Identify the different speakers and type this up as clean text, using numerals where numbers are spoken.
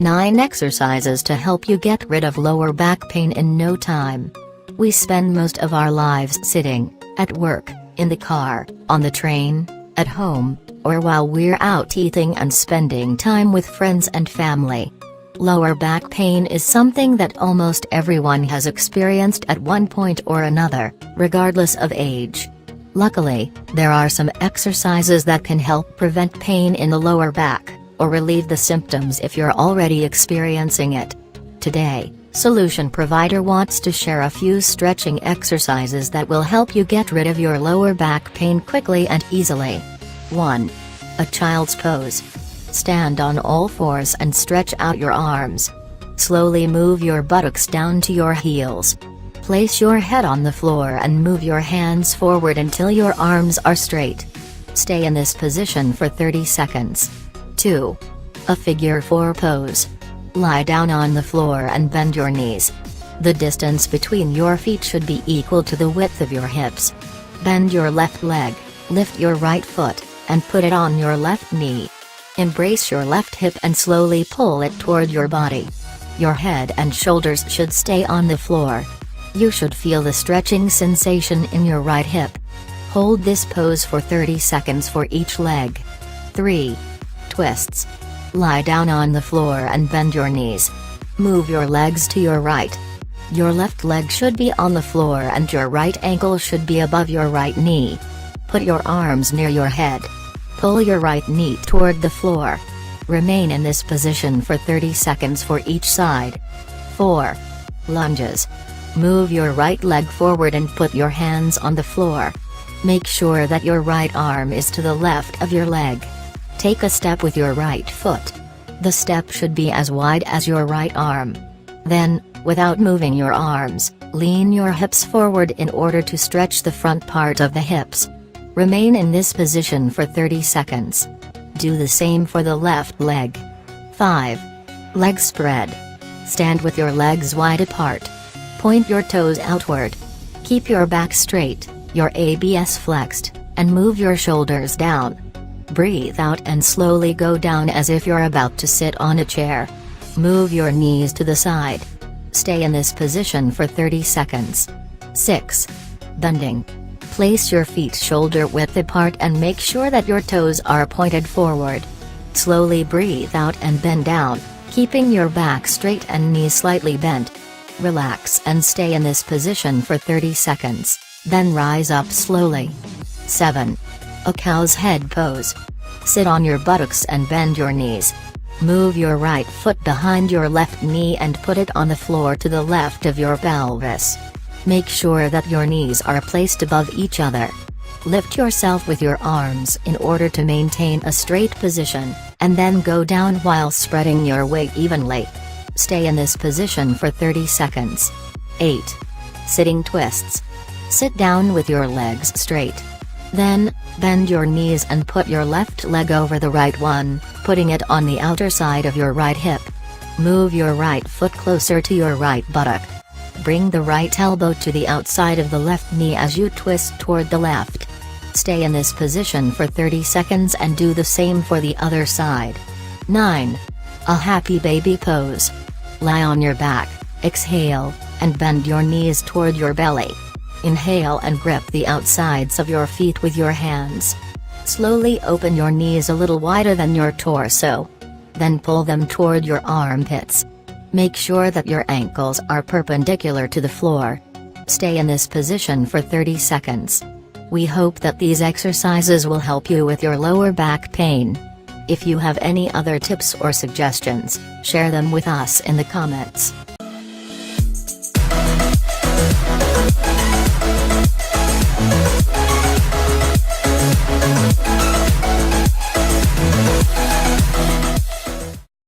Speaker 1: 9 exercises to help you get rid of lower back pain in no time. We spend most of our lives sitting, at work, in the car, on the train, at home, or while we're out eating and spending time with friends and family. Lower back pain is something that almost everyone has experienced at one point or another, regardless of age. Luckily, there are some exercises that can help prevent pain in the lower back, or relieve the symptoms if you're already experiencing it. Today, Solution Provider wants to share a few stretching exercises that will help you get rid of your lower back pain quickly and easily. 1. A child's pose. Stand on all fours and stretch out your arms. Slowly move your buttocks down to your heels. Place your head on the floor and move your hands forward until your arms are straight. Stay in this position for 30 seconds. 2. A figure 4 pose. Lie down on the floor and bend your knees. The distance between your feet should be equal to the width of your hips. Bend your left leg, lift your right foot, and put it on your left knee. Embrace your left hip and slowly pull it toward your body. Your head and shoulders should stay on the floor. You should feel the stretching sensation in your right hip. Hold this pose for 30 seconds for each leg. 3. Twists. Lie down on the floor and bend your knees. Move your legs to your right. Your left leg should be on the floor and your right ankle should be above your right knee. Put your arms near your head. Pull your right knee toward the floor. Remain in this position for 30 seconds for each side. 4. Lunges. Move your right leg forward and put your hands on the floor. Make sure that your right arm is to the left of your leg. Take a step with your right foot. The step should be as wide as your right arm. Then, without moving your arms, lean your hips forward in order to stretch the front part of the hips. Remain in this position for 30 seconds. Do the same for the left leg. 5. Leg spread. Stand with your legs wide apart. Point your toes outward. Keep your back straight, your abs flexed, and move your shoulders down. Breathe out and slowly go down as if you're about to sit on a chair. Move your knees to the side. Stay in this position for 30 seconds. 6. Bending. Place your feet shoulder width apart and make sure that your toes are pointed forward. Slowly breathe out and bend down, keeping your back straight and knees slightly bent. Relax and stay in this position for 30 seconds, then rise up slowly. 7. A cow's head pose. Sit on your buttocks and bend your knees. Move your right foot behind your left knee and put it on the floor to the left of your pelvis. Make sure that your knees are placed above each other. Lift yourself with your arms in order to maintain a straight position, and then go down while spreading your weight evenly. Stay in this position for 30 seconds. 8. Sitting twists. Sit down with your legs straight. Then, bend your knees and put your left leg over the right one, putting it on the outer side of your right hip. Move your right foot closer to your right buttock. Bring the right elbow to the outside of the left knee as you twist toward the left. Stay in this position for 30 seconds and do the same for the other side. 9. A happy baby pose. Lie on your back, exhale, and bend your knees toward your belly. Inhale and grip the outsides of your feet with your hands. Slowly open your knees a little wider than your torso. Then pull them toward your armpits. Make sure that your ankles are perpendicular to the floor. Stay in this position for 30 seconds. We hope that these exercises will help you with your lower back pain. If you have any other tips or suggestions, share them with us in the comments.